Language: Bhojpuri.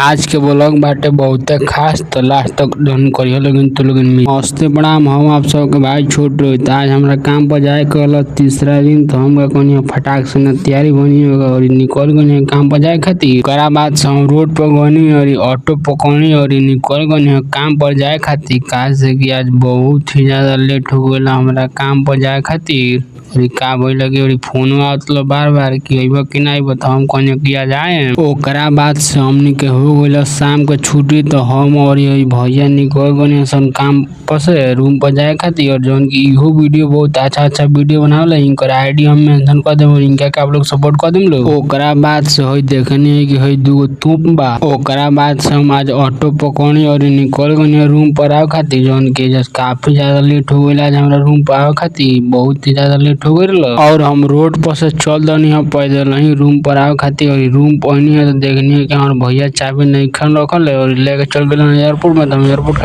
आज के ब्लॉग बाटे बहुते खास तो लास्ट तक डन करियो लोगिन तो लोगिन में हंसते प्रणाम। हम आप सबके भाई छोट रोहित। आज हमरा काम पर जाए के तीसरा दिन तो हम कनी फटाक से तैयारी बनी और निकल गनी काम पर जाए खातिर। करा बाद से हम रोड पर गनी और ऑटो पकड़नी और निकल गनी काम पर जाए खातिर। काहे से कि आज बहुत ही ज्यादा लेट हो गया हमरा काम पर जाए खातिर। का भई लगे और फोन आवत बार बार कि अइबो कि ना अइबो, तो हम कहनी किया जाए। ओकरा बाद से हमनी के हो गइल शाम के छुट्टी तो हम और भैया निकल गनी सन काम पर से रूम पर जाए खातिर। और जौन की इहो वीडियो बहुत अच्छा वीडियो बनावला, इनकर आईडी हम मेंशन कर देम और इनका के आप लोग सपोर्ट कर देम लोग। ओकरा बाद से होई देखनी है कि होई दूगो तोप बा। ओकरा बाद से हम आज ऑटो पकड़नी और निकल गनी रूम पर आवे खातिर। जौन के जस्ट काफी ज्यादा लेट हो गइल आज हमरा रूम पर आवे खातिर, बहुत ही ज्यादा लेट हो गइल। और हम रोड पर से चल दनी हम पैदल ही रूम पर आवे खातिर। और रूम पहुंचनी है तो देखनी है कि हमार भैया चाबी नहीं खन रखल है और लेके चल गए एयरपोर्ट में। तो हम एयरपोर्ट